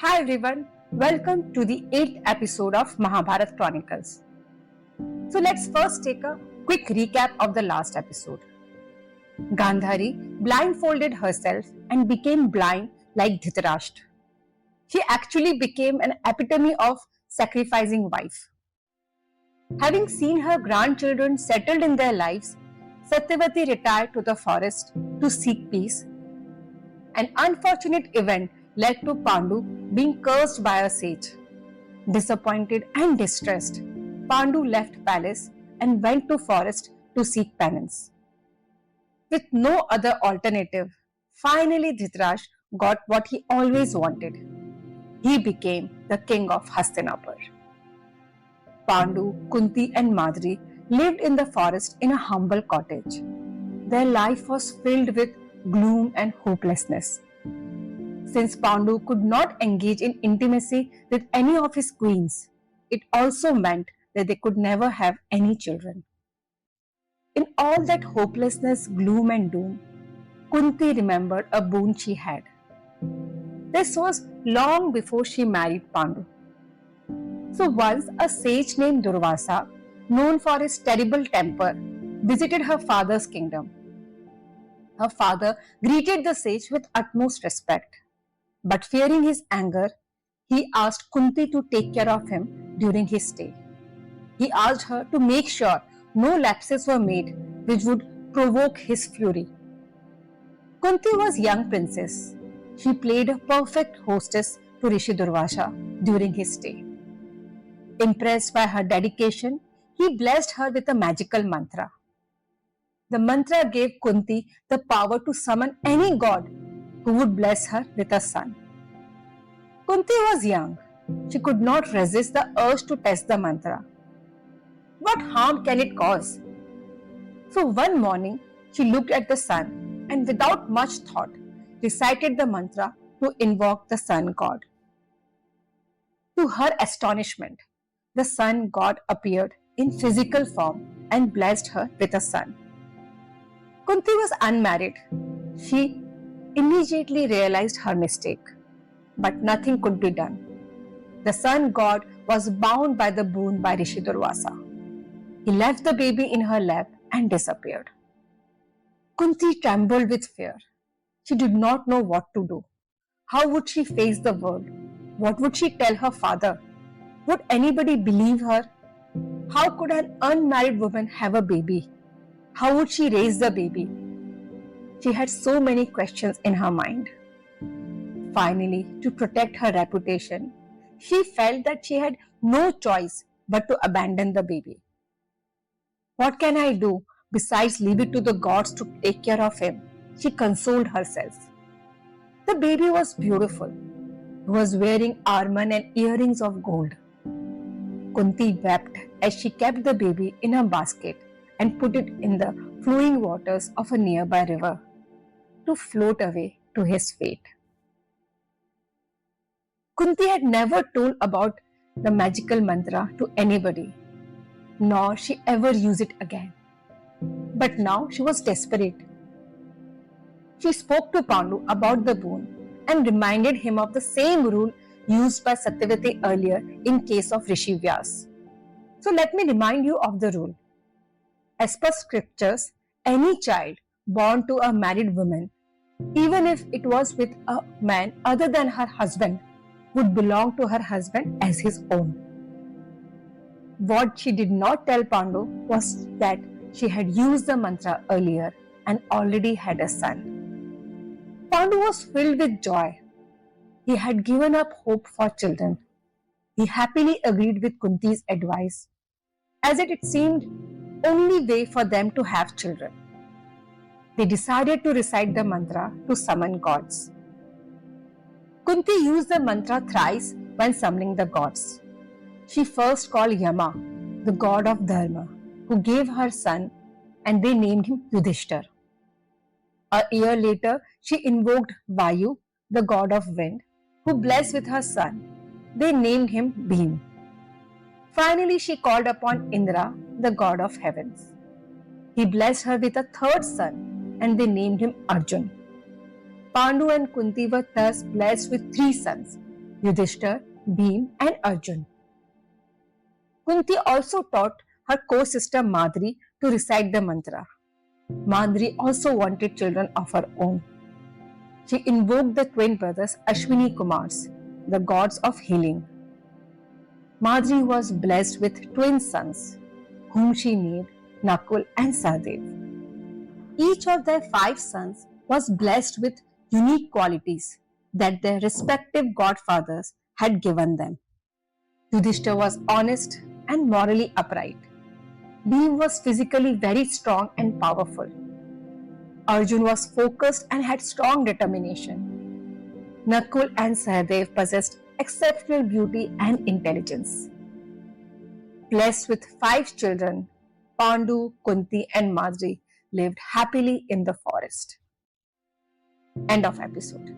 Hi everyone, welcome to the 8th episode of Mahabharat Chronicles. So let's first take a quick recap of the last episode. Gandhari blindfolded herself and became blind like Dhritarashtra. She actually became an epitome of sacrificing wife. Having seen her grandchildren settled in their lives, Satyavati retired to the forest to seek peace. An unfortunate event led to Pandu being cursed by a sage. Disappointed and distressed, Pandu left palace and went to forest to seek penance. With no other alternative, finally Dhritarashtra got what he always wanted. He became the king of Hastinapur. Pandu, Kunti and Madri lived in the forest in a humble cottage. Their life was filled with gloom and hopelessness. Since Pandu could not engage in intimacy with any of his queens, it also meant that they could never have any children. In all that hopelessness, gloom and doom, Kunti remembered a boon she had. This was long before she married Pandu. So once a sage named Durvasa, known for his terrible temper, visited her father's kingdom. Her father greeted the sage with utmost respect. But fearing his anger, he asked Kunti to take care of him during his stay. He asked her to make sure no lapses were made which would provoke his fury. Kunti was a young princess. She played a perfect hostess to Rishi Durvasa during his stay. Impressed by her dedication, he blessed her with a magical mantra. The mantra gave Kunti the power to summon any god who would bless her with a son. Kunti was young. She could not resist the urge to test the mantra. What harm can it cause? So one morning, she looked at the sun and without much thought, recited the mantra to invoke the sun god. To her astonishment, the sun god appeared in physical form and blessed her with a son. Kunti was unmarried. She immediately realized her mistake, but nothing could be done. The sun god was bound by the boon by Rishi Durvasa. He left the baby in her lap and disappeared. Kunti trembled with fear. She did not know what to do. How would she face the world? What would she tell her father? Would anybody believe her? How could an unmarried woman have a baby? How would she raise the baby? She had so many questions in her mind. Finally, to protect her reputation, she felt that she had no choice but to abandon the baby. What can I do besides leave it to the gods to take care of him? She consoled herself. The baby was beautiful. He was wearing armor and earrings of gold. Kunti wept as she kept the baby in a basket and put it in the flowing waters of a nearby river to float away to his fate. Kunti had never told about the magical mantra to anybody, nor she ever used it again. But now she was desperate. She spoke to Pandu about the boon and reminded him of the same rule used by Satyavati earlier in case of Rishi Vyas. So let me remind you of the rule. As per scriptures, any child born to a married woman, even if it was with a man other than her husband, would belong to her husband as his own. What she did not tell Pandu was that she had used the mantra earlier and already had a son. Pandu was filled with joy. He had given up hope for children. He happily agreed with Kunti's advice, as it seemed only way for them to have children. They decided to recite the mantra to summon gods. Kunti used the mantra thrice when summoning the gods. She first called Yama, the god of Dharma, who gave her son, and they named him Yudhishthir. A year later, she invoked Vayu, the god of wind, who blessed with her son. They named him Bhim. Finally, she called upon Indra, the god of heavens. He blessed her with a third son, and they named him Arjun. Pandu and Kunti were thus blessed with 3 sons, Yudhishthir, Bhim, and Arjun. Kunti also taught her co-sister Madri to recite the mantra. Madri also wanted children of her own. She invoked the twin brothers Ashwini Kumars, the gods of healing. Madri was blessed with twin sons, whom she named Nakul and Sahadev. Each of their 5 sons was blessed with unique qualities that their respective godfathers had given them. Yudhishthir was honest and morally upright. Bhim was physically very strong and powerful. Arjun was focused and had strong determination. Nakul and Sahadev possessed exceptional beauty and intelligence. Blessed with 5 children, Pandu, Kunti, and Madri lived happily in the forest. End of episode.